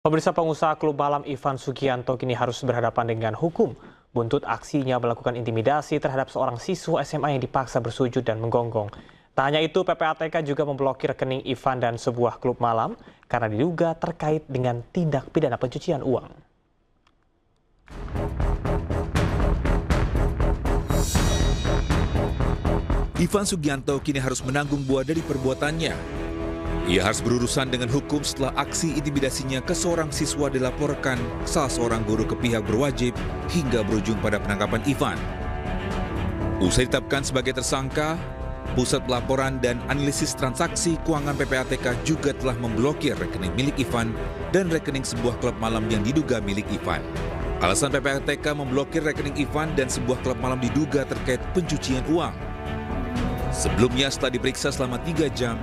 Pemirsa, pengusaha klub malam Ivan Sugianto kini harus berhadapan dengan hukum. Buntut aksinya melakukan intimidasi terhadap seorang siswa SMA yang dipaksa bersujud dan menggonggong. Tak hanya itu, PPATK juga memblokir rekening Ivan dan sebuah klub malam karena diduga terkait dengan tindak pidana pencucian uang. Ivan Sugianto kini harus menanggung buah dari perbuatannya. Ia harus berurusan dengan hukum setelah aksi intimidasinya ke seorang siswa dilaporkan salah seorang guru ke pihak berwajib hingga berujung pada penangkapan Ivan. Usai ditetapkan sebagai tersangka, Pusat Pelaporan dan Analisis Transaksi Keuangan PPATK juga telah memblokir rekening milik Ivan dan rekening sebuah klub malam yang diduga milik Ivan. Alasan PPATK memblokir rekening Ivan dan sebuah klub malam diduga terkait pencucian uang. Sebelumnya setelah diperiksa selama 3 jam,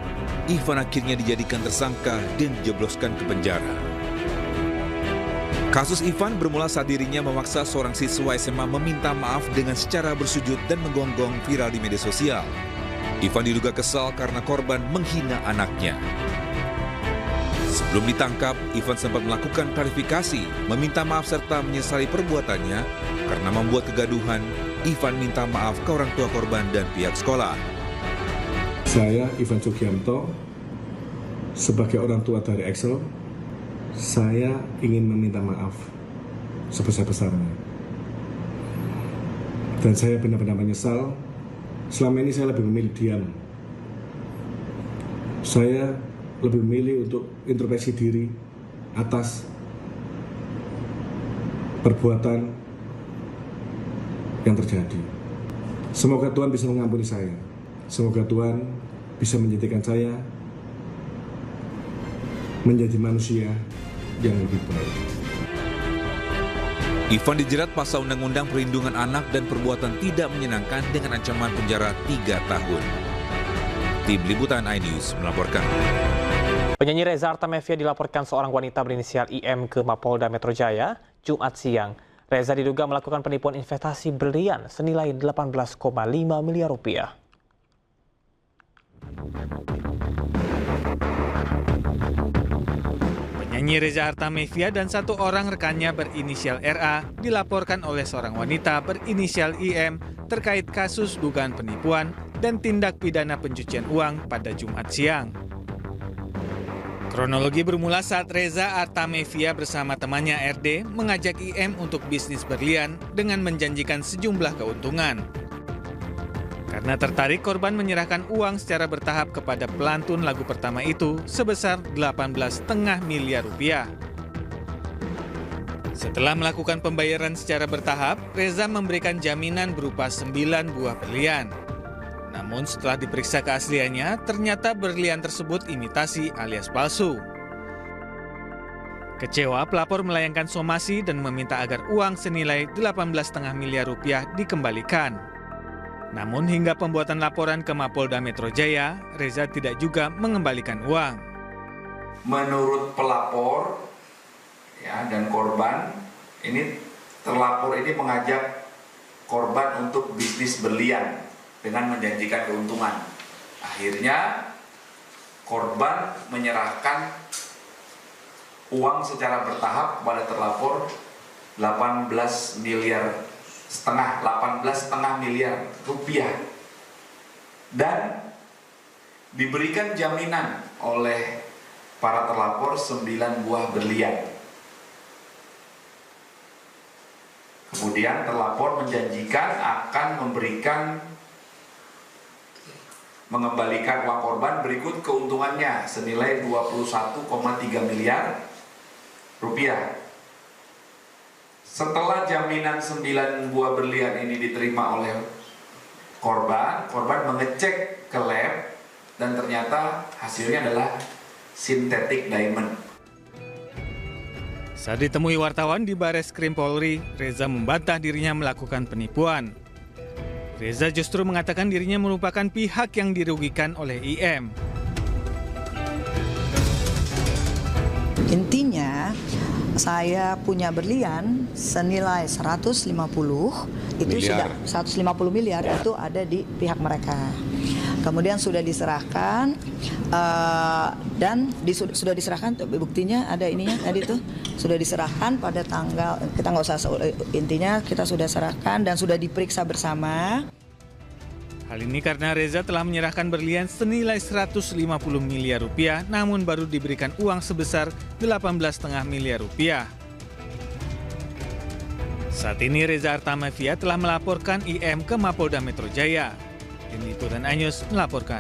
Ivan akhirnya dijadikan tersangka dan dijebloskan ke penjara. Kasus Ivan bermula saat dirinya memaksa seorang siswa SMA meminta maaf dengan secara bersujud dan menggonggong viral di media sosial. Ivan diduga kesal karena korban menghina anaknya. Sebelum ditangkap, Ivan sempat melakukan klarifikasi, meminta maaf serta menyesali perbuatannya karena membuat kegaduhan. Ivan minta maaf ke orang tua korban dan pihak sekolah. Saya, Ivan Sugianto, sebagai orang tua dari Excel, saya ingin meminta maaf sebesar-besarnya. Dan saya benar-benar menyesal, selama ini saya lebih memilih diam. Saya lebih memilih untuk introspeksi diri atas perbuatan yang terjadi. Semoga Tuhan bisa mengampuni saya. Semoga Tuhan bisa menjadikan saya menjadi manusia yang lebih baik. Ivan dijerat pasal Undang-Undang Perlindungan Anak dan perbuatan tidak menyenangkan dengan ancaman penjara 3 tahun. Tim Liputan iNews melaporkan. Penyanyi Reza Artamevia dilaporkan seorang wanita berinisial IM ke Mapolda Metro Jaya Jumat siang. Reza diduga melakukan penipuan investasi berlian senilai 18,5 miliar rupiah. Penyanyi Reza Artamevia dan 1 orang rekannya berinisial RA dilaporkan oleh seorang wanita berinisial IM terkait kasus dugaan penipuan dan tindak pidana pencucian uang pada Jumat siang. Kronologi bermula saat Reza Artamevia bersama temannya RD mengajak IM untuk bisnis berlian dengan menjanjikan sejumlah keuntungan. Karena tertarik, korban menyerahkan uang secara bertahap kepada pelantun lagu pertama itu sebesar 18,5 miliar rupiah. Setelah melakukan pembayaran secara bertahap, Reza memberikan jaminan berupa 9 buah berlian. Namun setelah diperiksa keasliannya, ternyata berlian tersebut imitasi alias palsu. Kecewa, pelapor melayangkan somasi dan meminta agar uang senilai 18,5 miliar rupiah dikembalikan. Namun hingga pembuatan laporan ke Mapolda Metro Jaya, Reza tidak juga mengembalikan uang. Menurut pelapor dan korban, terlapor ini mengajak korban untuk bisnis berlian dengan menjanjikan keuntungan. Akhirnya korban menyerahkan uang secara bertahap kepada terlapor 18,5 miliar rupiah dan diberikan jaminan oleh para terlapor 9 buah berlian. Kemudian terlapor menjanjikan akan mengembalikan uang korban berikut keuntungannya senilai 21,3 miliar rupiah. Setelah jaminan 9 buah berlian ini diterima oleh korban mengecek ke lab dan ternyata hasilnya adalah sintetik diamond. Saat ditemui wartawan di Bareskrim Polri, Reza membantah dirinya melakukan penipuan. Reza justru mengatakan dirinya merupakan pihak yang dirugikan oleh IM. Intinya, saya punya berlian senilai 150 miliar itu ada di pihak mereka. Kemudian sudah diserahkan dan sudah diserahkan, buktinya ada ininya tadi tuh, sudah diserahkan pada tanggal, kita nggak usah, intinya kita sudah serahkan dan sudah diperiksa bersama. Hal ini karena Reza telah menyerahkan berlian senilai 150 miliar rupiah, namun baru diberikan uang sebesar 18,5 miliar rupiah. Saat ini Reza Artamevia telah melaporkan IM ke Mapolda Metro Jaya. Tim Liputan Anyus melaporkan.